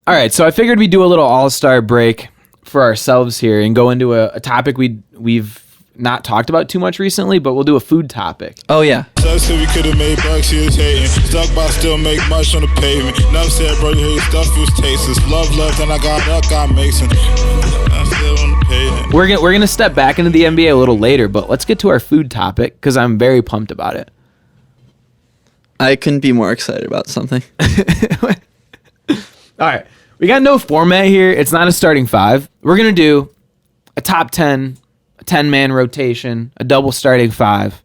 All right, so I figured we'd do a little all-star break for ourselves here and go into a topic we've not talked about too much recently, but we'll do a food topic. Oh, yeah. Said we could have made bucks, he was hating. Stuck by still make much on the pavement. Never said, bro, you hate stuff, was tasteless. Love, then I got up, got Mason. I'm still on the pavement. We're gonna step back into the NBA a little later, but let's get to our food topic because I'm very pumped about it. I couldn't be more excited about something. All right. We got no format here. It's not a starting five. We're going to do a top 10, a 10-man rotation, a double starting five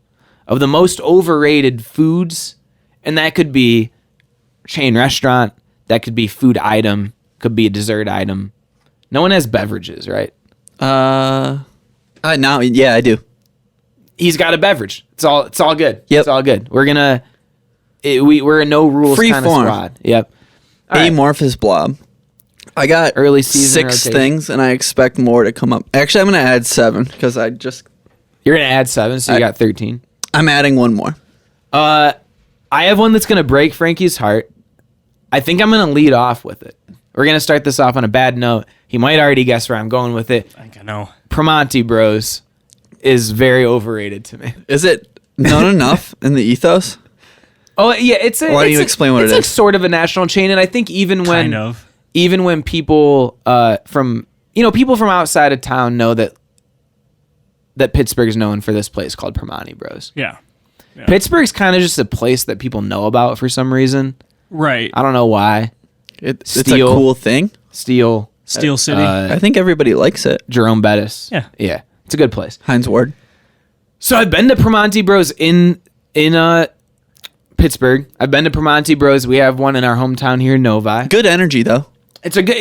of the most overrated foods. And that could be chain restaurant. That could be food item. Could be a dessert item. No one has beverages, right? Now, yeah, I do. He's got a beverage. It's all good. Yep. It's all good. We're going to... we're a no rules Free kind of form. squad. Yep. All right. Amorphous blob. I got Early season 6 rotation. things, and I expect more to come up. Actually, I'm going to add 7 because You're going to add 7, so you got 13. I'm adding one more. I have one that's going to break Frankie's heart. I think I'm going to lead off with it. We're going to start this off on a bad note. He might already guess where I'm going with it. I think I know. Primanti Bros is very overrated to me. Is it not enough in the ethos? Oh, yeah. Why don't you explain what it is? It's like is? sort of a national chain, and I think even when... Kind of. Even when people from outside of town know that Pittsburgh's known for this place called Primanti Bros. Yeah. Pittsburgh's kind of just a place that people know about for some reason. Right. I don't know why. It's a cool thing. Steel City. I think everybody likes it. Jerome Bettis. Yeah. Yeah. It's a good place. Heinz Ward. So I've been to Primanti Bros in Pittsburgh. I've been to Primanti Bros. We have one in our hometown here in Novi. Good energy, though. It's a good...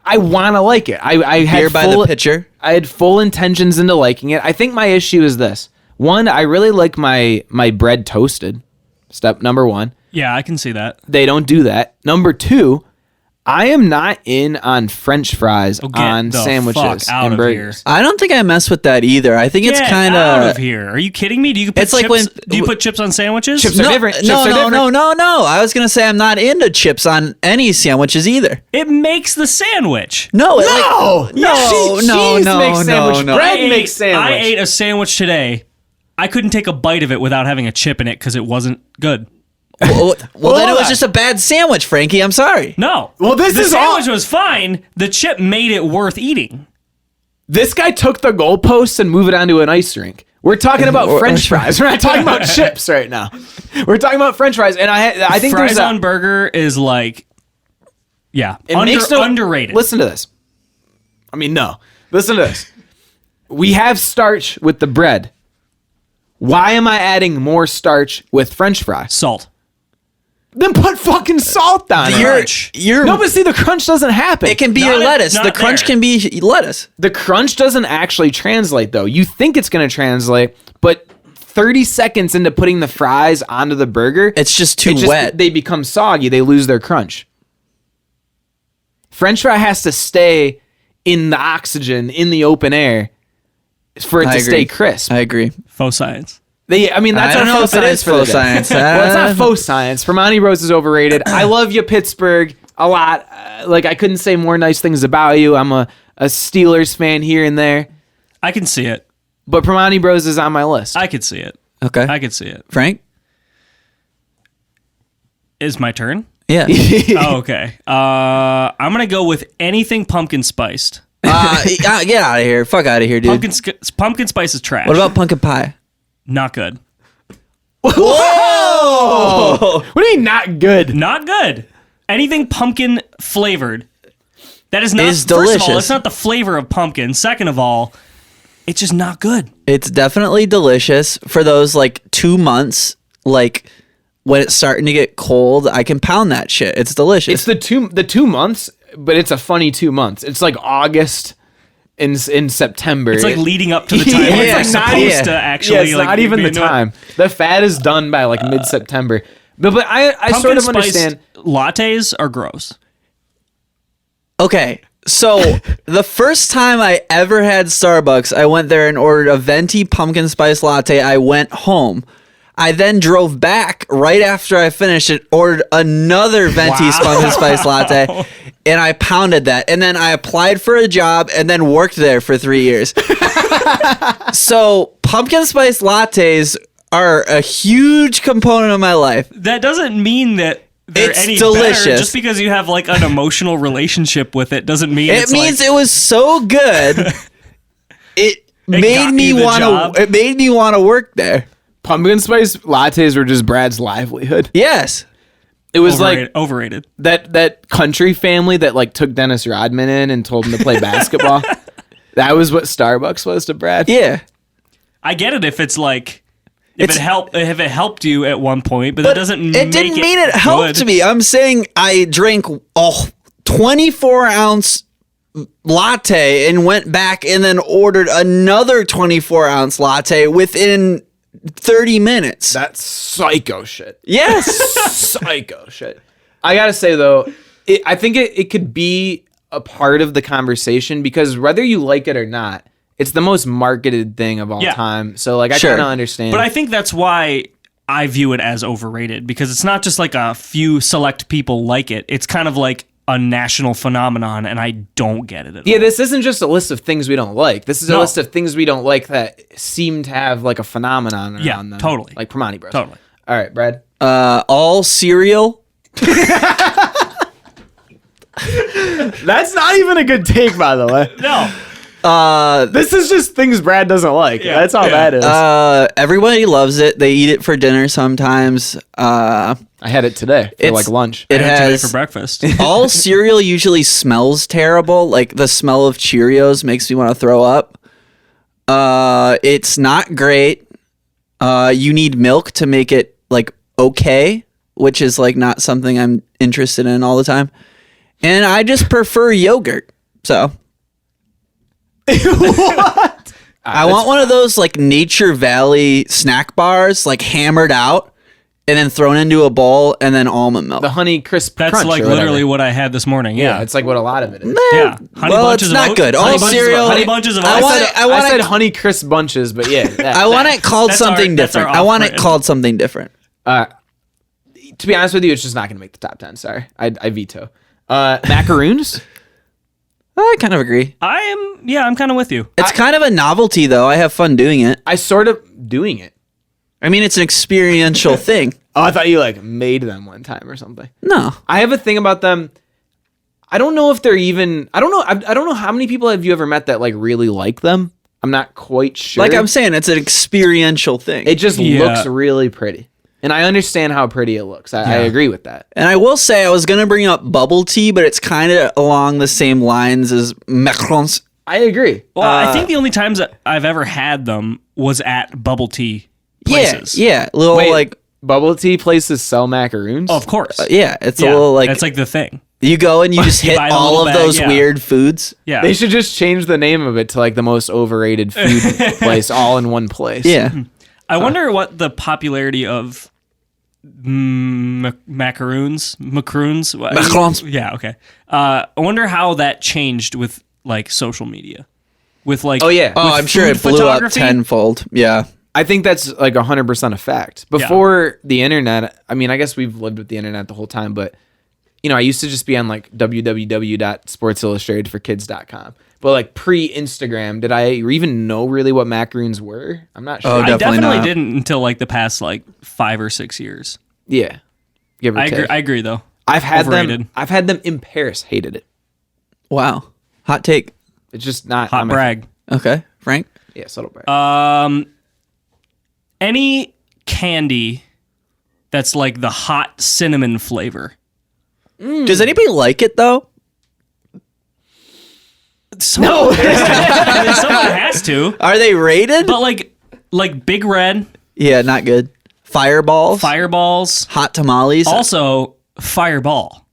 I want to like it. I had Beer by the pitcher. I had full intentions into liking it. I think my issue is this. One, I really like my bread toasted. Step number 1. Yeah, I can see that. They don't do that. Number 2, I am not in on French fries Get on the sandwiches fuck out and of burgers. I don't think I mess with that either. I think it's Get kind out of... of here. Are you kidding me? Do you put It's like chips? when- Do you put chips on sandwiches? Chips are different. Chips are different. No. I was going to say I'm not into chips on any sandwiches either. It makes the sandwich. No. No! Cheese makes sandwich. Bread makes sandwich. I ate a sandwich today. I couldn't take a bite of it without having a chip in it because it wasn't good. Well, then it Hold was on. just a bad sandwich, Frankie. I'm sorry. No. Well, the sandwich was fine. The chip made it worth eating. This guy took the goalposts and moved it onto an ice rink. We're talking about French fries. We're not talking about chips right now. We're talking about French fries, and I think fries there's on burger is like, yeah, underrated. Listen to this. I mean, no. Listen to this. We have starch with the bread. Why am I adding more starch with French fries? Salt. Then put fucking salt on it. No, but see, the crunch doesn't happen. It can be your lettuce. The crunch can be lettuce. The crunch doesn't actually translate, though. You think it's going to translate, but 30 seconds into putting the fries onto the burger, it's just too wet. They become soggy. They lose their crunch. French fry has to stay in the oxygen, in the open air, for it to stay crisp. I agree. Faux science. That's I don't know if it is faux science. Well, it's not faux science. Primanti Bros is overrated. I love you, Pittsburgh, a lot. I couldn't say more nice things about you. I'm a Steelers fan here and there. I can see it. But Primanti Bros is on my list. I could see it. Okay. I could see it. Frank? Is my turn? Yeah. Oh, okay. I'm going to go with anything pumpkin spiced. Get out of here. Fuck out of here, dude. Pumpkin spice is trash. What about pumpkin pie? Not good. Whoa! What do you mean not good? Not good. Anything pumpkin flavored. That is not, Is first of all, delicious. it's not the flavor of pumpkin. Second of all, it's just not good. It's definitely delicious for those 2 months. When it's starting to get cold, I can pound that shit. It's delicious. It's the 2 months, but it's a funny 2 months. It's like August in September. It's like leading up to the time when it's supposed to actually. Yeah, it's not even the time. The fad is done by mid-September. But I sort of understand. Lattes are gross. Okay, so the first time I ever had Starbucks, I went there and ordered a venti pumpkin spice latte. I went home. I then drove back right after I finished it, ordered another venti pumpkin spice latte, and I pounded that. And then I applied for a job and then worked there for 3 years. So pumpkin spice lattes are a huge component of my life. That doesn't mean that they're It's any delicious. better. Just because you have like an emotional relationship with it doesn't mean It means like, it was so good. It made got me you the want job. to. It made me want to work there. Pumpkin spice lattes were just Brad's livelihood. Yes. It was overrated. that country family that like took Dennis Rodman in and told him to play basketball. That was what Starbucks was to Brad. Yeah. I get it if it's like if it helped you at one point, but that doesn't It make didn't it mean it helped good. me. I'm saying I drank a 24-ounce latte and went back and then ordered another 24-ounce latte within 30 minutes. That's psycho shit. Yes. Psycho shit. I gotta say though, I think it could be a part of the conversation because whether you like it or not, it's the most marketed thing of all time. So like I Sure. kind of understand. But I think that's why I view it as overrated because it's not just like a few select people like it. It's kind of like a national phenomenon, and I don't get it at all. yeah, this isn't just a list of things we don't like. This is a No. list of things we don't like that seem to have like a phenomenon Yeah, around them. totally. Like Primanti Bros. Totally. All right, Brad. All cereal. That's not even a good take, by the way. No. This is just things Brad doesn't like. Yeah, That's all yeah. that is. Everybody loves it. They eat it for dinner sometimes. I had it today for like lunch. It I had today has for breakfast. all cereal usually smells terrible. Like the smell of Cheerios makes me want to throw up. It's not great. You need milk to make it like okay, which is like not something I'm interested in all the time. And I just prefer yogurt. So What? I want one of those like Nature Valley snack bars, like hammered out and then thrown into a bowl and then almond milk. The Honey Crisp That's Crunch like or whatever. literally what I had this morning. Yeah, Yeah. it's like what a lot of it is. Yeah. Honey well, bunches it's of not oats. good. All Honey bunches of- cereal. honey bunches of I oats. want it. I said Honey Crisp bunches, but yeah. that- I want it called That's our- something that's our different. I want it off-brand. called something different. To be honest with you, it's just not going to make the top 10. Sorry. I veto. Macaroons? I kind of agree. I'm kind of with you. It's kind of a novelty, though. I have fun doing it. I sort of doing it. I mean, it's an experiential thing. Oh, I thought you like made them one time or something. No. I have a thing about them. I don't know if they're even. I don't know. I don't know how many people have you ever met that like really like them. I'm not quite sure. Like I'm saying, it's an experiential thing. it just Yeah. looks really pretty, and I understand how pretty it looks. I agree with that. And I will say, I was going to bring up bubble tea, but it's kind of along the same lines as Macarons. I agree. Well, I think the only times that I've ever had them was at bubble tea places. Yeah. Little Wait, like, bubble tea places sell macaroons. Oh, of course. yeah, it's Yeah, a little like, that's like the thing. you go and you just You hit buy a all little of bag, those yeah. weird foods. Yeah. They should just change the name of it to like the most overrated food place, all in one place. Yeah. I wonder what the popularity of macaroons. Macarons. Yeah, okay. I wonder how that changed with like social media. With like Oh yeah. Oh, I'm sure food it blew up photography? tenfold. Yeah. I think that's like 100% a fact. Before the internet, I mean, I guess we've lived with the internet the whole time, but you know, I used to just be on like www.sportsillustratedforkids.com. But like pre-Instagram, did I even know really what macaroons were? I'm not sure. Oh, I definitely definitely not. didn't until like the past like 5 or 6 years. Yeah. Give or I take. agree though. I've had Overrated. them. I've had them in Paris. Hated it. Wow. Hot take. It's just not Hot I'm a- brag. Okay. Frank? Yeah, subtle brag. Any candy that's like the hot cinnamon flavor. Does anybody like it, though? No. I mean, someone has to. Are they rated? But like Big Red, Yeah, not good. Fireballs? Fireballs, Hot tamales? also Fireball.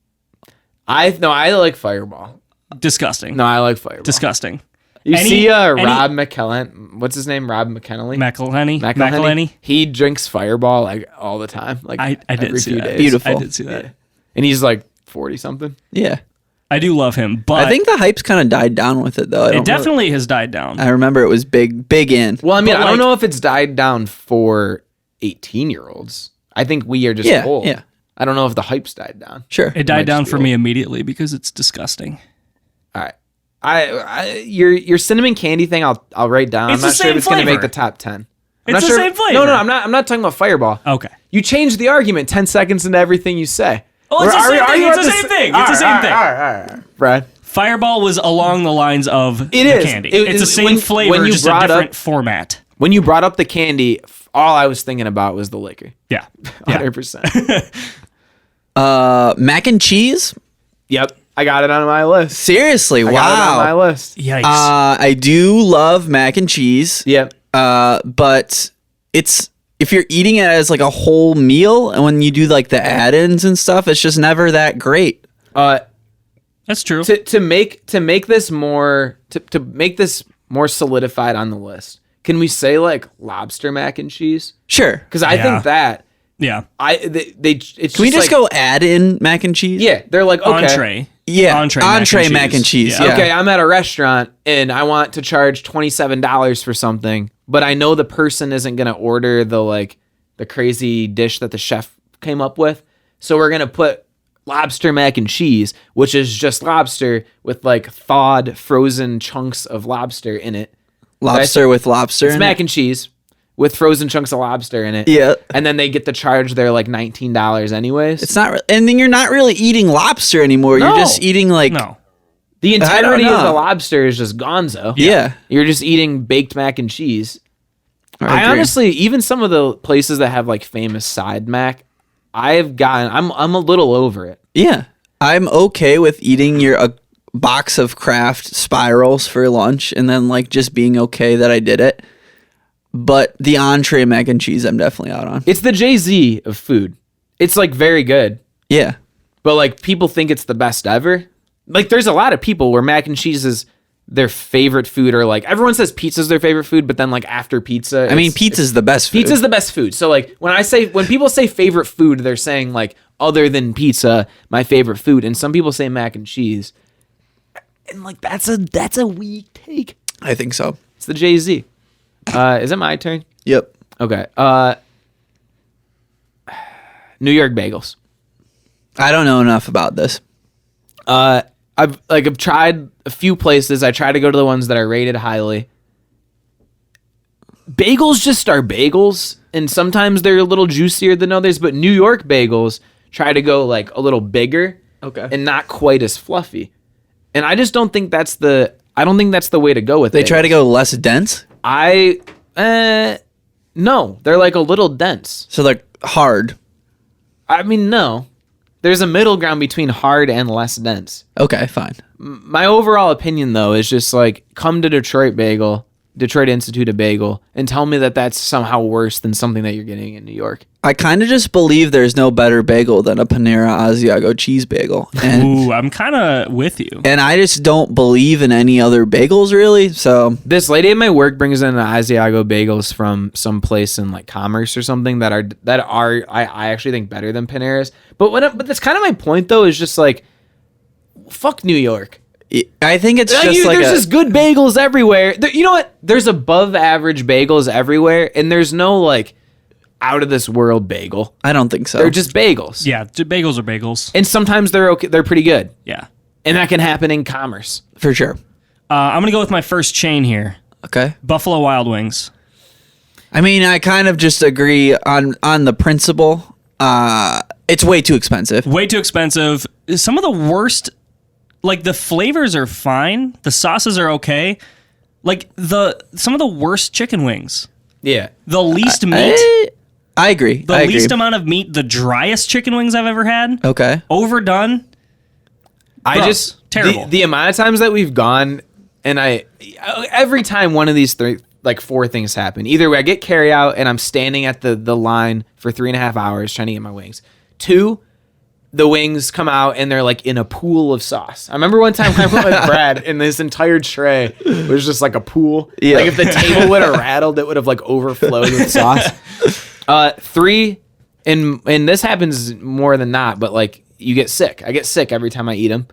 I like Fireball. Disgusting. No, I like Fireball. Disgusting. You Any- see any- Rob McKellen, what's his name? Rob McKennelly? McElhenney. He drinks Fireball like all the time. Like I did every see few that. days. Beautiful. I did see that. And he's like 40 something. Yeah. I do love him, but I think the hype's kind of died down with it, though. it definitely has died down. I remember it was big in. Well, I mean, But, I don't like- know if it's died down for 18-year-olds. I think we are just old. Yeah. I don't know if the hype's died down. Sure. It died down for me immediately because it's disgusting. All right. Your cinnamon candy thing, I'll write down. It's I'm not the sure if same it's going to make flavor. the top 10. It's the same flavor. No, I'm not talking about Fireball. Okay. You changed the argument 10 seconds into everything you say. Oh, it's the same thing. It's the same thing. It's the same thing. All right. Brad. Fireball was along the lines of the is. candy. It It's the is- same when flavor, you just a brought different up- format. When you brought up the candy, all I was thinking about was the liquor. Yeah. 100%. Mac and cheese. Yep. I got it on my list. Seriously, I got it on my wow. list. Yikes. I do love mac and cheese. Yep. But it's if you're eating it as like a whole meal, and when you do like the add-ins and stuff, it's just never that great. That's true. To make this more solidified on the list, can we say like lobster mac and cheese? Sure. Because I Yeah. think that Yeah. it's Can we just like, go add in mac and cheese? Yeah, they're like, okay, Entree. Yeah. Entree mac and cheese. Yeah. Yeah. okay, I'm at a restaurant and I want to charge $27 for something, but I know the person isn't gonna order the crazy dish that the chef came up with, so we're gonna put lobster mac and cheese, which is just lobster with like thawed frozen chunks of lobster in it. Lobster with lobster. It's in mac it. and cheese with frozen chunks of lobster in it. Yeah. And then they get to charge their like $19 anyways. It's not, and then you're not really eating lobster anymore. No. You're just eating like, No. The entirety of know. the lobster is just gonzo. yeah. You're just eating baked mac and cheese. I I agree. honestly, even some of the places that have like famous side mac, I'm a little over it. Yeah. I'm okay with eating a box of Kraft spirals for lunch and then like just being okay that I did it. But the entree mac and cheese, I'm definitely out on. It's the Jay-Z of food. It's like very good, Yeah. but like people think it's the best ever. Like there's a lot of people where mac and cheese is their favorite food, or like everyone says pizza's their favorite food, but then like after pizza, I mean, pizza's the best food. pizza's the best food. So like when people say favorite food, they're saying like other than pizza, my favorite food. And some people say mac and cheese. And like that's a weak take. I think so. It's the Jay-Z. Is it my turn? Yep. Okay. New York bagels. I don't know enough about this. I've tried a few places. I try to go to the ones that are rated highly. Bagels just are bagels, and sometimes they're a little juicier than others, but New York bagels try to go like a little bigger and not quite as fluffy. And I just don't think that's the way to go with it. They try to go less dense, No, they're like a little dense. so they're hard. I mean, no. There's a middle ground between hard and less dense. Okay, fine. My overall opinion, though, is just like come to Detroit Institute of Bagel, and tell me that that's somehow worse than something that you're getting in New York. I kind of just believe there's no better bagel than a Panera Asiago cheese bagel. And, Ooh, I'm kind of with you. and I just don't believe in any other bagels, really. So, This lady at my work brings in Asiago bagels from some place in like Commerce or something that are I actually think better than Panera's. But that's kind of my point, though, is just like fuck New York. I think it's just There's like just good bagels everywhere. You know what? There's above average bagels everywhere, and there's no like out of this world bagel. I don't think so. They're just bagels. Yeah, bagels are bagels. And sometimes they're okay. They're pretty good, Yeah. and that can happen in Commerce. For sure. I'm going to go with my first chain here. Okay. Buffalo Wild Wings. I mean, I kind of just agree on the principle. It's way too expensive. Way too expensive. Some of the worst, like the flavors are fine. The sauces are okay. Like some of the worst chicken wings. Yeah. The least meat. I agree. The least amount of meat. The driest chicken wings I've ever had. Okay. Overdone. Gross. Terrible. The amount of times that we've gone, and every time one of these four things happen. Either way, I get carry out and I'm standing at the line for 3.5 hours trying to get my wings. 2, the wings come out and they're like in a pool of sauce. I remember one time I went with Brad and this entire tray was just like a pool. Yeah. Like if the table would have rattled, it would have like overflowed with sauce. 3, and this happens more than not, but like you get sick. I get sick every time I eat them.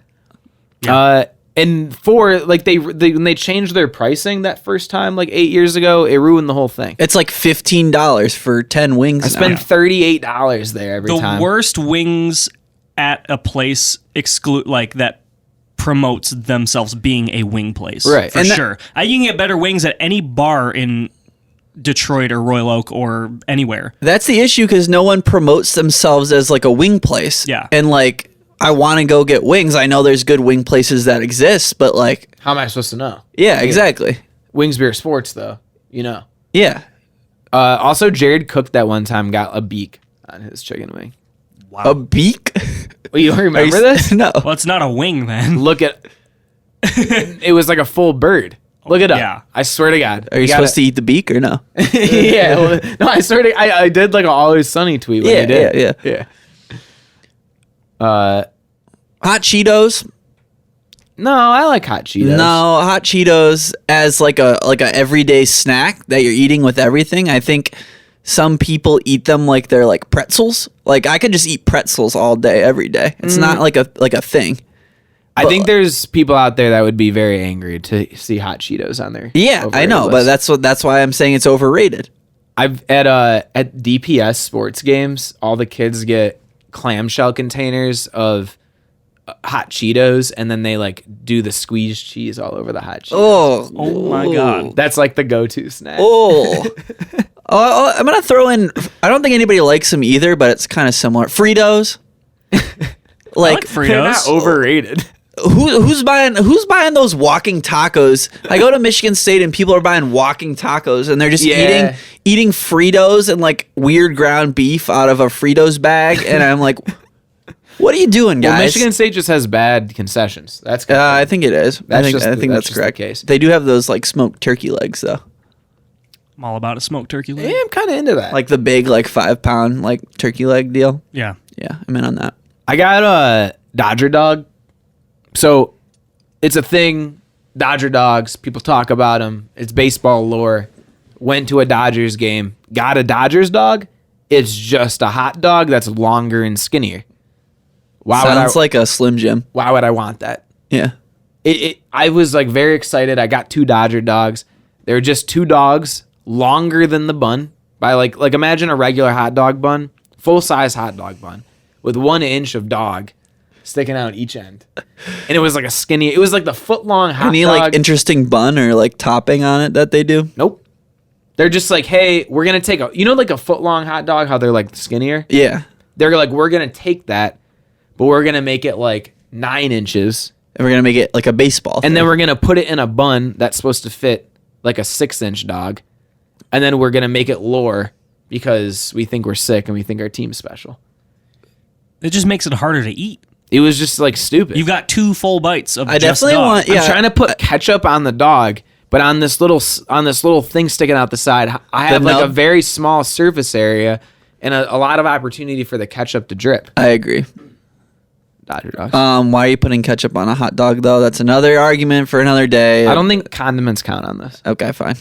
And like they when they changed their pricing that first time, like 8 years ago, it ruined the whole thing. It's like $15 for 10 wings. I spend $38 there every time. The worst wings at a place like that promotes themselves being a wing place, Right. For sure. You can get better wings at any bar in Detroit or Royal Oak or anywhere. That's the issue because no one promotes themselves as like a wing place. Yeah. And like, I want to go get wings. I know there's good wing places that exist, but like, How am I supposed to know? yeah, exactly. Wings Beer Sports, though, you know. Yeah. Also, Jared cooked that one time, got a beak on his chicken wing. A beak? Well, you don't remember this? No. Well, it's not a wing then. Look at it was like a full bird. Look it up. Yeah. I swear to God. Are you supposed to eat the beak or no? Yeah. Well, no, I swear to I did like an Always Sunny tweet when I did. Yeah. Hot Cheetos? No, I like hot Cheetos. No, hot Cheetos as like a everyday snack that you're eating with everything. I think some people eat them like they're like pretzels. Like I could just eat pretzels all day, every day. It's not like a thing. I think there's people out there that would be very angry to see hot Cheetos on there. Yeah, I know, but that's why I'm saying it's overrated. I've at DPS sports games, all the kids get clamshell containers of hot Cheetos, and then they like do the squeezed cheese all over the hot Cheetos. Oh my God. That's like the go-to snack. Oh. I'm gonna throw in. I don't think anybody likes them either, but it's kind of similar. Fritos. Like Fritos. They're not overrated. Who's buying those walking tacos? I go to Michigan State and people are buying walking tacos and they're just eating Fritos and like weird ground beef out of a Fritos bag, and I'm like, what are you doing, guys? Well, Michigan State just has bad concessions. That's good. I think it is. I think that's just correct. the case. They do have those like smoked turkey legs though. I'm all about a smoked turkey leg. Yeah, I'm kind of into that. Like the big like 5-pound like turkey leg deal. Yeah. Yeah, I'm in on that. I got a Dodger dog. So it's a thing. Dodger dogs. People talk about them. It's baseball lore. Went to a Dodgers game. Got a Dodgers dog. It's just a hot dog that's longer and skinnier. Sounds like a Slim Jim. Why would I want that? Yeah. I was like very excited. I got 2 Dodger dogs. They were just 2 dogs longer than the bun by like imagine a regular hot dog bun, full size hot dog bun with 1 inch of dog sticking out each end. And it was like it was like the foot long hot Any dog. like interesting bun or like topping on it that they do? Nope. They're just like, hey, we're going to take like a foot long hot dog, how they're like skinnier. Yeah. They're like, we're going to take that, but we're going to make it like 9 inches. And we're going to make it like a baseball. And then we're going to put it in a bun that's supposed to fit like a 6-inch dog. And then we're going to make it lore because we think we're sick and we think our team's special. It just makes it harder to eat. It was just like stupid. You've got 2 full bites of I just definitely dog. want. Yeah. I'm trying to put ketchup on the dog, but on this little thing sticking out the side, I have like a nub? very small surface area and a lot of opportunity for the ketchup to drip. I agree. Dodger dogs. Why are you putting ketchup on a hot dog though? That's another argument for another day. I don't think condiments count on this. Okay, fine.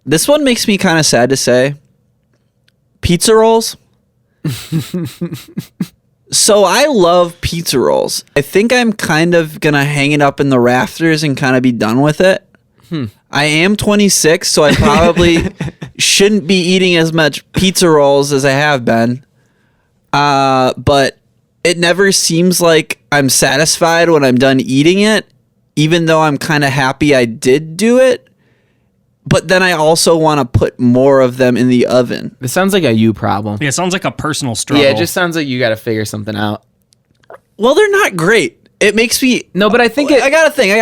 This one makes me kind of sad to say. Pizza rolls. So I love pizza rolls. I think I'm kind of gonna hang it up in the rafters and kind of be done with it. I am 26, so I probably shouldn't be eating as much pizza rolls as I have been. But it never seems like I'm satisfied when I'm done eating it, even though I'm kind of happy I did do it. But then I also want to put more of them in the oven. This sounds like a you problem. Yeah, it sounds like a personal struggle. Yeah, it just sounds like you got to figure something out. Well, they're not great. It makes me... No, but I think I got a thing.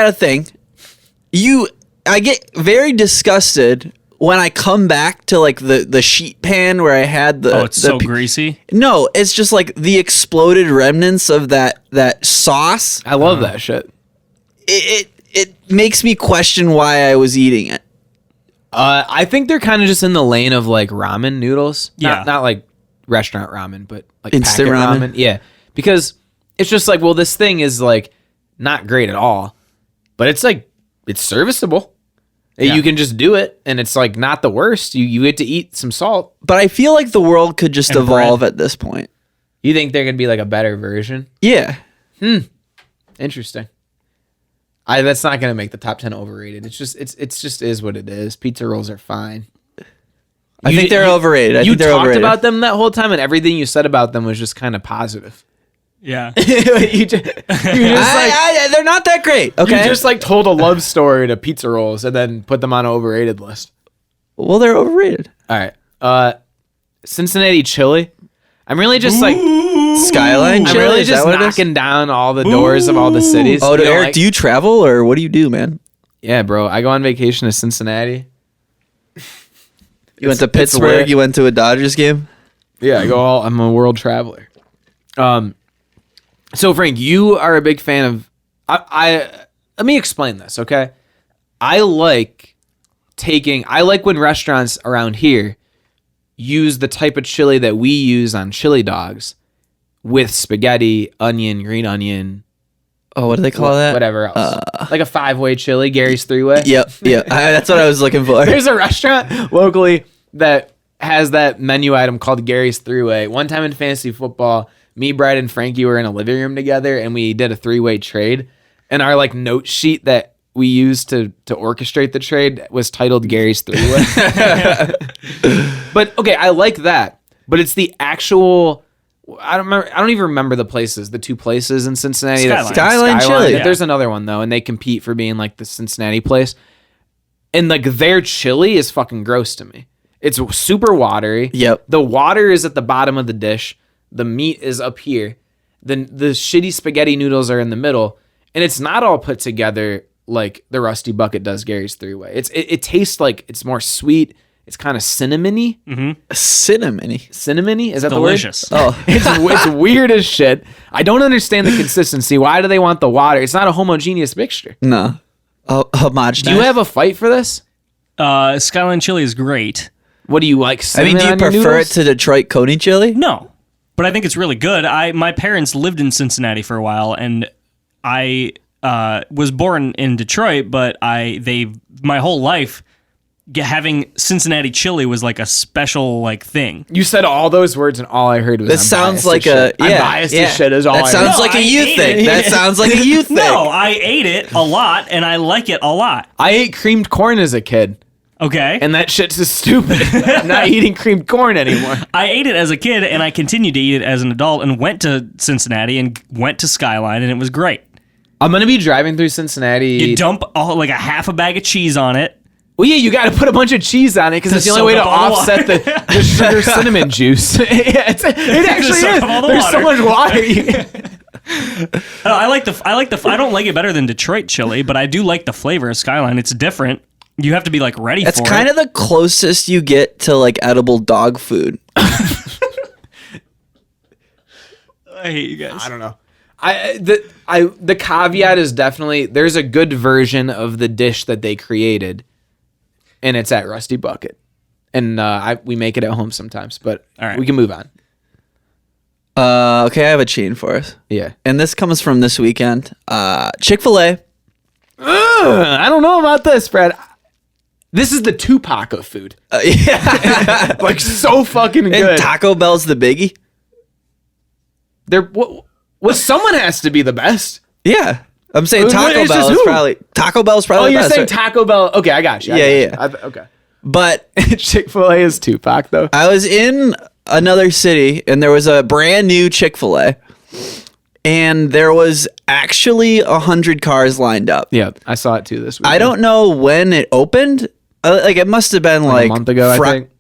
I get very disgusted when I come back to like the sheet pan where I had the... Oh, it's so greasy. No, it's just like the exploded remnants of that sauce. I love that shit. It makes me question why I was eating it. I think they're kind of just in the lane of like ramen noodles. Yeah. Not like restaurant ramen, but like Instant packet ramen? Yeah. Because it's just like, well, this thing is like not great at all, but it's like, it's serviceable. Yeah. You can just do it and it's like not the worst. You get to eat some salt. But I feel like the world could just And evolve bread. at this point. You think there could be like a better version? Yeah. It Interesting. That's not gonna make the top 10 overrated. It's just is what it is. Pizza rolls are fine. I think they're overrated. I You think they're talked overrated. about them that whole time, and everything you said about them was just kind of positive. Yeah. you just like they're not that great. you Okay. just like told a love story to pizza rolls and then put them on an overrated list. Well, they're overrated. All right. Cincinnati chili. I'm really just like Skyline I'm Chili. really is just that what it is? knocking down all the doors of all the cities. Oh, You know, Eric, like- do you travel or what do you do, man? Yeah, bro. I go on vacation to Cincinnati. You went to It's Pittsburgh. lit. You went to a Dodgers game. Yeah, I'm a world traveler. So Frank, you are a big fan of. I let me explain this, okay? I like when restaurants around here use the type of chili that we use on chili dogs with spaghetti, onion, green onion, Oh, what do they call that? whatever else, like a 5-way chili, Gary's 3-way. Yep. That's what I was looking for. There's a restaurant locally that has that menu item called Gary's 3-way. One time in fantasy football, me, Brad, and Frankie were in a living room together, and we did a 3-way trade. And our like note sheet that we used to orchestrate the trade was titled Gary's 3-way. But okay, I like that. But it's the actual. I don't even remember the places. The two places in Cincinnati. Skyline Chili. But there's another one though, and they compete for being like the Cincinnati place. And like their chili is fucking gross to me. It's super watery. Yep. The water is at the bottom of the dish. The meat is up here. The shitty spaghetti noodles are in the middle, and it's not all put together like the Rusty Bucket does Gary's 3-way. It tastes like it's more sweet. It's kind of cinnamony. Cinnamony. Cinnamony? Is that Delicious. the word? Oh, it's weird as shit. I don't understand the consistency. Why do they want the water? It's not a homogeneous mixture. No. Oh, homogenized. Do you have a fight for this? Skyline Chili is great. What do you like? I mean, do you cinnamon on your prefer it noodles? to Detroit Coney Chili? No, but I think it's really good. My parents lived in Cincinnati for a while, and I was born in Detroit, but my whole life having Cincinnati chili was like a special like thing. You said all those words, and all I heard was. This I'm sounds biased like as shit. a I'm biased as shit. Is all That I sounds heard. like No, a I you ate thing. it. That sounds like a you thing. No, I ate it a lot, and I like it a lot. I ate creamed corn as a kid, Okay, and that shit's just stupid. I'm not eating creamed corn anymore. I ate it as a kid, and I continued to eat it as an adult, and went to Cincinnati and went to Skyline, and it was great. I'm gonna be driving through Cincinnati. You dump like a half a bag of cheese on it. Well, yeah, you got to put a bunch of cheese on it because it's the only soak way to up all the offset the sugar cinnamon juice. Yeah, it actually soak is. up all the There's so water. much water. I like I don't like it better than Detroit chili, but I do like the flavor of Skyline. It's different. You have to be like ready That's for kind it. of the closest you get to like edible dog food. I hate you guys. I don't know. The caveat is definitely there's a good version of the dish that they created, and it's at Rusty Bucket, and we make it at home sometimes. But All right. we can move on. Okay, I have a chain for us. Yeah. And this comes from this weekend. ChickfilA. I don't know about this, Brad. This is the Tupac of food. Yeah. Like so fucking good. And Taco Bell's the biggie. Someone has to be the best. Yeah. I'm saying It's Taco just Bell is who? probably Oh, the you're best. saying Taco Bell? Okay, I got you. Yeah. Okay. But Chick-fil-A is Tupac though. I was in another city and there was a brand new Chick-fil-A and there was actually 100 cars lined up. Yeah, I saw it too this week. I don't know when it opened. Like it must have been like a month ago, I think.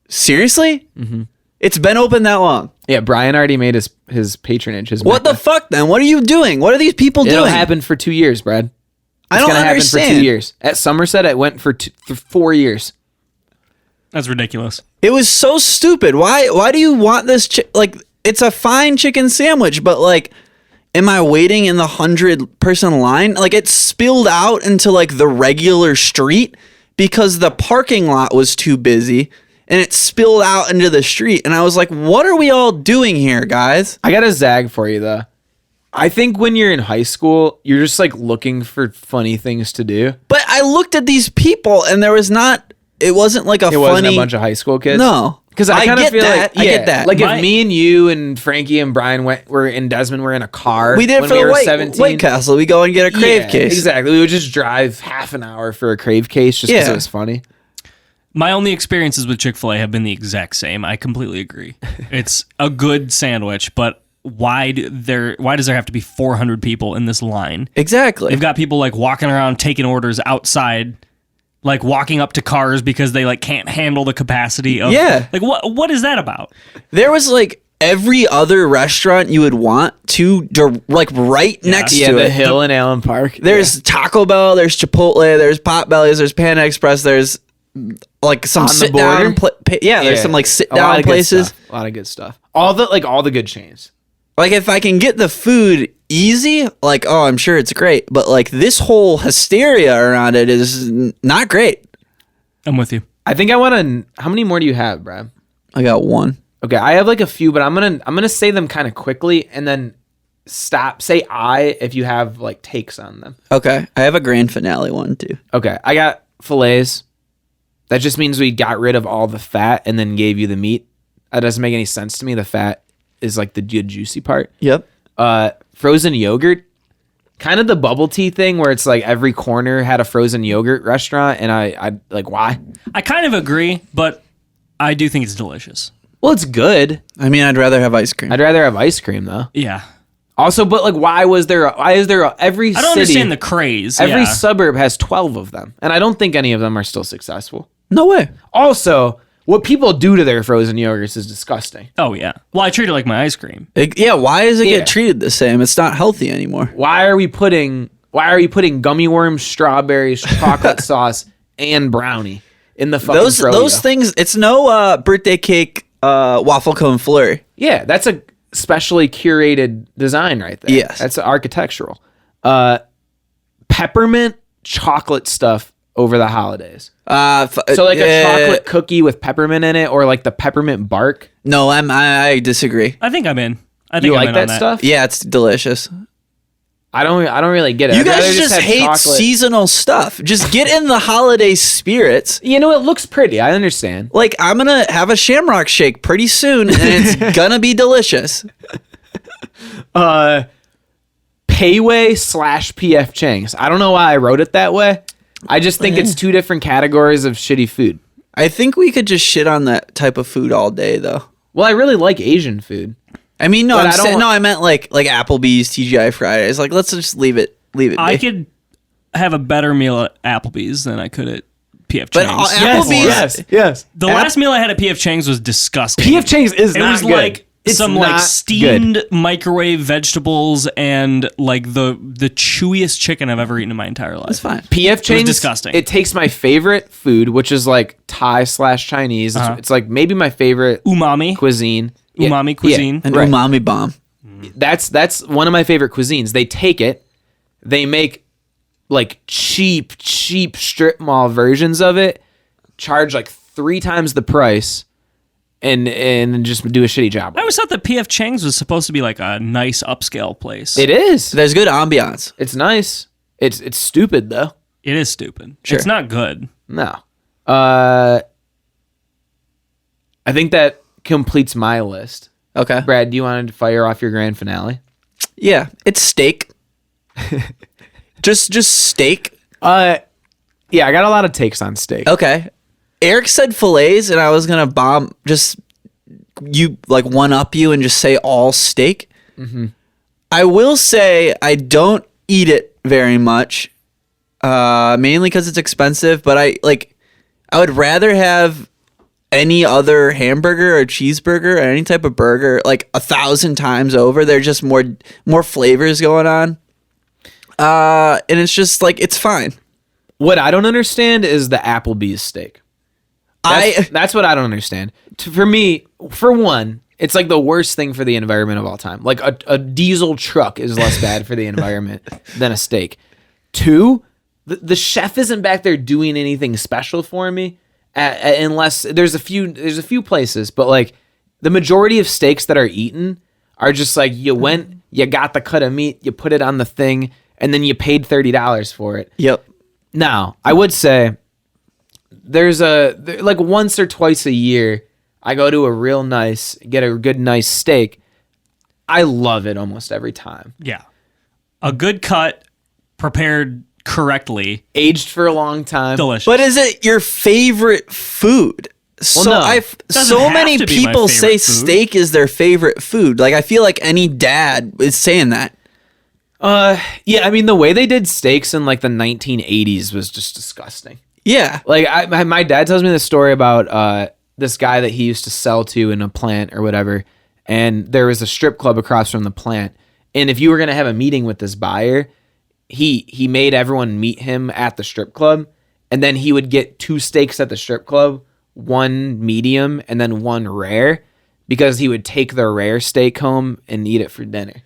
Seriously? Mm-hmm. It's been open that long. Yeah, Brian already made his patronage. What the fuck then? What are you doing? What are these people It'll doing? happen for 2 years, Brad. I It's don't gonna happen understand. for 2 years. At Somerset, it went for 4 years. That's ridiculous. It was so stupid. Why do you want this? Like, it's a fine chicken sandwich, but like, am I waiting in the 100-person line? Like, it spilled out into like the regular street because the parking lot was too busy, and it spilled out into the street. And I was like, what are we all doing here, guys? I got a zag for you though. I think when you're in high school, you're just like looking for funny things to do. But I looked at these people, and there was not. It wasn't like a It funny. wasn't a bunch of high school kids. No. Because I kind of get feel that. like I get that. Like My- if me and you and Frankie and Brian were in a car. We did when for we the were White, 17. White Castle. We go and get a crave Yeah, case. Exactly. We would just drive half an hour for a crave case just because Yeah. it was funny. My only experiences with Chick-fil-A have been the exact same. I completely agree. It's a good sandwich, but why does there have to be 400 people in this line? Exactly. They've got people like walking around taking orders outside, like walking up to cars because they like can't handle the capacity of. Yeah. Like what is that about? There was like every other restaurant you would want to, like right next Yeah, to the it. hill in Allen Park. There's Taco Bell, there's Chipotle, there's Potbellies, there's Panda Express, there's like some On the sit down. border? There's some like sit A lot down of good places. stuff. A lot of good stuff. All the good chains. Like if I can get the food easy, like oh, I'm sure it's great. But like this whole hysteria around it is not great. I'm with you. I think I want to. How many more do you have, Brad? I got one. Okay, I have like a few, but I'm gonna say them kind of quickly and then stop. Say if you have like takes on them. Okay, I have a grand finale one too. Okay, I got fillets. That just means we got rid of all the fat and then gave you the meat. That doesn't make any sense to me. The fat is like the juicy part. Yep. Frozen yogurt, kind of the bubble tea thing where it's like every corner had a frozen yogurt restaurant, and I like why? I kind of agree, but I do think it's delicious. Well, it's good. I mean, I'd rather have ice cream. I'd rather have ice cream though. Yeah. Also, but like, why is there every I don't city, understand the craze. every yeah. suburb has 12 of them, and I don't think any of them are still successful. No way. Also, what people do to their frozen yogurts is disgusting. Oh yeah. Well, I treat it like my ice cream. Why does it Yeah. get treated the same? It's not healthy anymore. Why are we putting gummy worms, strawberries, chocolate sauce, and brownie in the fucking Those froyo? things. It's no birthday cake waffle cone flurry. Yeah, that's a specially curated design right there. Yes. That's architectural. Peppermint chocolate stuff over the holidays. So like a chocolate cookie with peppermint in it, or like the peppermint bark. No, I disagree. I think I'm in. I think You I'm like in on that stuff? Yeah, it's delicious. I don't really get it. You I'd rather guys just have hate chocolate. seasonal stuff. Just get in the holiday spirits. You know, it looks pretty. I understand. Like I'm gonna have a Shamrock Shake pretty soon, and it's gonna be delicious. Payway / PF Chang's. I don't know why I wrote it that way. I just think it's two different categories of shitty food. I think we could just shit on that type of food all day, though. Well, I really like Asian food. I mean, no, But I'm I don't saying, want- no, I meant like Applebee's, TGI Fridays. Like, let's just leave it. I be. could have a better meal at Applebee's than I could at PF But Chang's. Applebee's, yes. The last meal I had at PF Chang's was disgusting. PF Chang's is It not was good. like It's some not like good. steamed microwave vegetables and like the chewiest chicken I've ever eaten in my entire life. It's fine. PF Chang's disgusting. It takes my favorite food, which is like Thai / Chinese. It's like maybe my favorite Umami. cuisine. Yeah, Umami cuisine. An right. umami bomb. That's one of my favorite cuisines. They take it, they make like cheap strip mall versions of it, charge like 3 times the price, and just do a shitty job. I always thought that PF Chang's was supposed to be like a nice upscale place. It is. There's good ambiance. It's nice. It's stupid though. It is stupid. Sure. It's not good. No. I think that completes my list. Okay. Brad, do you want to fire off your grand finale? Yeah, it's steak. just steak. Yeah, I got a lot of takes on steak. Okay. Eric said fillets, and I was gonna bomb one up you and just say all steak. Mm-hmm. I will say I don't eat it very much, mainly because it's expensive. But I would rather have any other hamburger or cheeseburger or any type of burger like 1,000 times over. There's just more flavors going on, and it's just like it's fine. What I don't understand is the Applebee's steak. That's what I don't understand. For me, for one, it's like the worst thing for the environment of all time. Like a diesel truck is less bad for the environment than a steak. 2, the chef isn't back there doing anything special for me, unless there's a few places, but like the majority of steaks that are eaten are just like you got the cut of meat, you put it on the thing, and then you paid $30 for it. Yep. Now, I would say there's like once or twice a year, I go to get a good nice steak. I love it almost every time. Yeah. A good cut, prepared correctly, Aged for a long time. delicious. But is it your favorite food? So no. Doesn't have many to be my people say favorite food. steak is their favorite food. Like I feel like any dad is saying that. Yeah, I mean, the way they did steaks in like the 1980s was just disgusting. Yeah. Like my dad tells me this story about this guy that he used to sell to in a plant or whatever, and there was a strip club across from the plant. And if you were gonna have a meeting with this buyer, he made everyone meet him at the strip club, and then he would get 2 steaks at the strip club, 1 medium and then 1 rare, because he would take the rare steak home and eat it for dinner.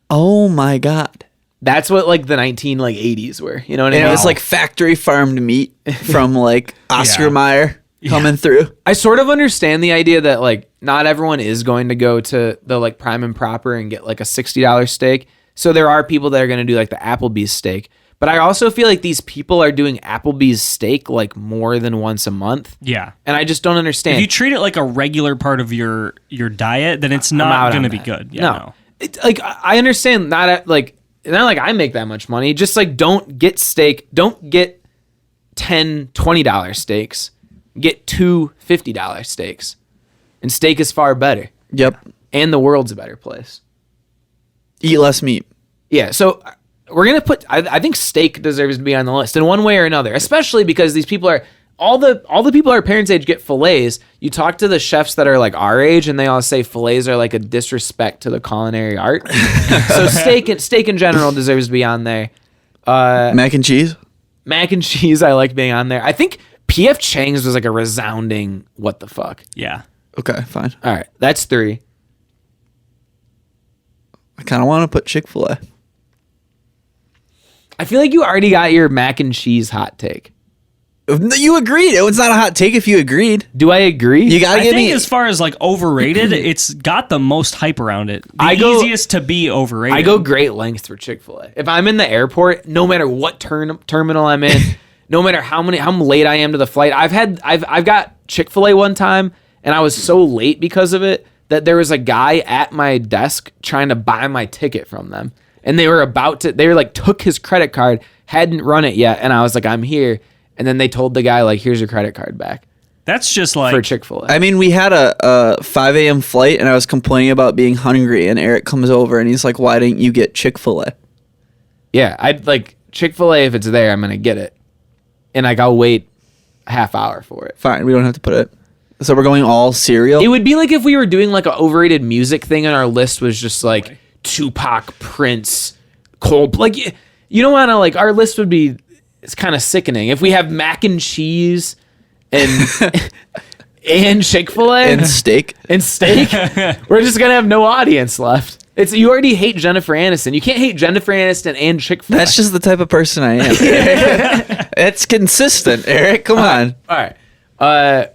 Oh my God. That's what like the 1980s were. You know what I And mean? it was like factory farmed meat from like Oscar Mayer coming through. I sort of understand the idea that like not everyone is going to go to the like Prime and Proper and get like a $60 steak. So there are people that are going to do like the Applebee's steak. But I also feel like these people are doing Applebee's steak like more than once a month. Yeah. And I just don't understand. If you treat it like a regular part of your diet, then it's not out going to on be that. good. Yeah, No. Like I understand not like I make that much money. Just like don't get steak. Don't get 10 $20 steaks. Get 2 $50 steaks. And steak is far better. Yep. And the world's a better place. Eat less meat. Yeah, so we're gonna put. I think steak deserves to be on the list in one way or another, especially because these people are all the people our parents' age get fillets. You talk to the chefs that are like our age, and they all say fillets are like a disrespect to the culinary art. So steak in general deserves to be on there. Mac and cheese. Mac and cheese, I like being on there. I think P.F. Chang's was like a resounding what the fuck. Yeah. Okay, fine. All right, that's 3. I kind of want to put Chick-fil-A. I feel like you already got your mac and cheese hot take. You agreed. It was not a hot take if you agreed. Do I agree? You gotta I give think me. as far as like overrated, it's got the most hype around it. The I go- easiest to be overrated. I go great lengths for Chick-fil-A. If I'm in the airport, no matter what terminal I'm in, no matter how late I am to the flight, I've got Chick-fil-A one time, and I was so late because of it that there was a guy at my desk trying to buy my ticket from them, and they were like took his credit card, hadn't run it yet, and I was like, I'm here, and then they told the guy like, here's your credit card back That's just like for Chick-fil-A. I mean, we had a 5 a.m. flight, and I was complaining about being hungry, and Eric comes over, and he's like, why didn't you get Chick-fil-A? Yeah, I'd like Chick-fil-A if it's there, I'm gonna get it, and like I'll wait a half hour for it. Fine, we don't have to put it. So we're going all cereal? It would be like if we were doing like an overrated music thing and our list was just like Tupac, Prince, Cold. Like, you don't want to like, our list would be, it's kind of sickening. If we have mac and cheese and and Chick-fil-A and steak? and steak, we're just going to have no audience left. You already hate Jennifer Aniston. You can't hate Jennifer Aniston and Chick-fil-A. That's just the type of person I am. It's consistent, Eric. Come on. All right.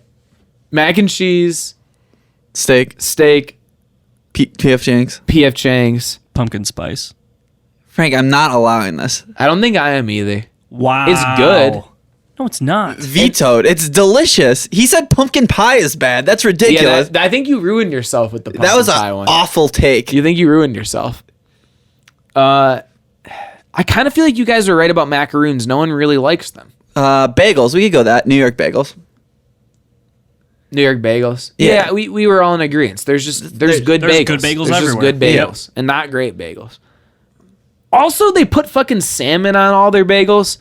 Mac and cheese, Steak. P.F. Chang's. P.F. Chang's. pumpkin spice. Frank, I'm not allowing this. I don't think I am either. Wow. It's good. No, it's not. Vetoed. It's delicious. He said pumpkin pie is bad. That's ridiculous. Yeah, I think you ruined yourself with the pumpkin that was pie an one. awful take. You think you ruined yourself? I kind of feel like you guys are right about macaroons. No one really likes them. Bagels. We could go that. New York bagels. New York bagels. Yeah. Yeah, we were all in agreement. There's good there's bagels. good bagels There's just everywhere. good bagels and not great bagels. Also, they put fucking salmon on all their bagels.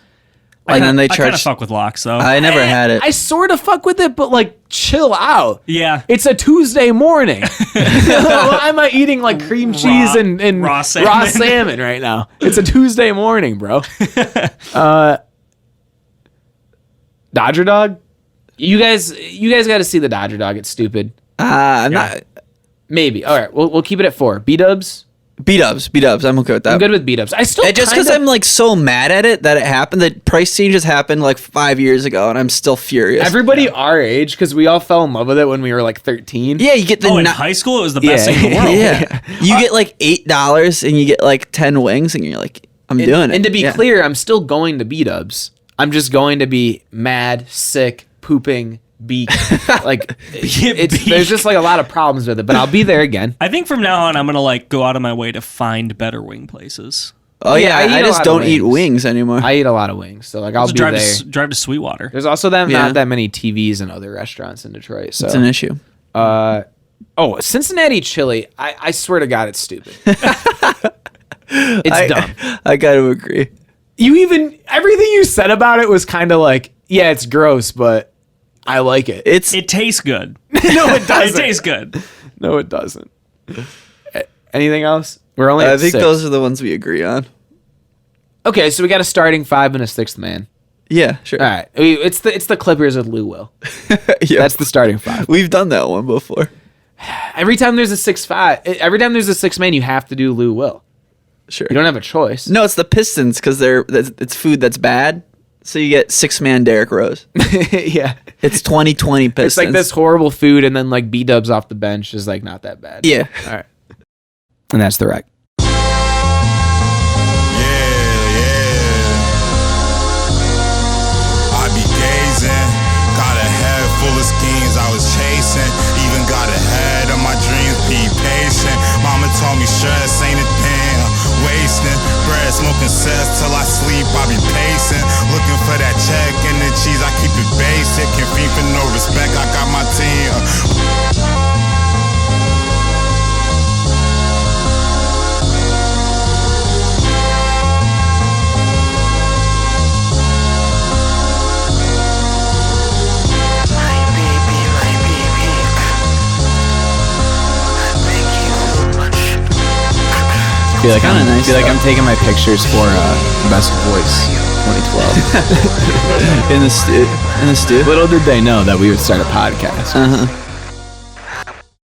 And then they I kind of charge. fuck with lox though. I never had it. I sort of fuck with it, but like, chill out. yeah. It's a Tuesday morning. Why am I eating like cream cheese and raw salmon. right now? It's a Tuesday morning, bro. Dodger Dog? You guys got to see the Dodger Dog. It's stupid. I'm not. Maybe. All right, we'll keep it at 4. BDubs? B-dubs. I'm okay with that. I'm good with BDubs. I still Just because I'm like so mad at it that it happened. The price changes happened like 5 years ago, and I'm still furious. everybody our age, because we all fell in love with it when we were like 13. Yeah, you get the. In high school, it was the best Yeah. thing in the world. Yeah, you get like $8, and you get like 10 wings, and you're like, I'm doing it. And to be Yeah. clear, I'm still going to BDubs. I'm just going to be mad, sick, pooping, beak. Like there's just like a lot of problems with it, but I'll be there again. I think from now on, I'm going to like go out of my way to find better wing places. Oh yeah, I eat I a just lot of don't eat wings. wings anymore. I eat a lot of wings, so like I'll be drive there. drive to Sweetwater. There's also Yeah. not that many TVs in other restaurants in Detroit. So It's an issue. Cincinnati chili. I swear to God, it's stupid. It's dumb. I got to agree. Everything you said about it was kind of like, yeah, it's gross, but I like it. It tastes good. No, it doesn't. It tastes good. No, it doesn't. Anything else? We're only. I at think 6. those are the ones we agree on. Okay, so we got a starting 5 and a 6th man. Yeah, sure. All right, it's the Clippers with Lou Will. Yeah. That's the starting 5. We've done that one before. Every time there's a 6-5, every time there's a 6 man, you have to do Lou Will. Sure. You don't have a choice. No, it's the Pistons because it's food that's bad. So you get 6-man Derrick Rose. Yeah, It's 2020 Pistons. it's like this horrible food, and then like BDubs off the bench is like not that bad. Yeah. All right, and that's the wreck. I be gazing, got a head full of schemes I was chasing. Even got ahead of my dreams, be patient. Mama told me stress ain't a thing, wasting bread, smoking cess till I sleep. I be pacing, looking for that check and the cheese. I keep it basic, can fiend for no respect. I got my team. I feel like kinda nice, feel like though. I'm taking my pictures for Best Voice 2012. in the stew. Little did they know that we would start a podcast.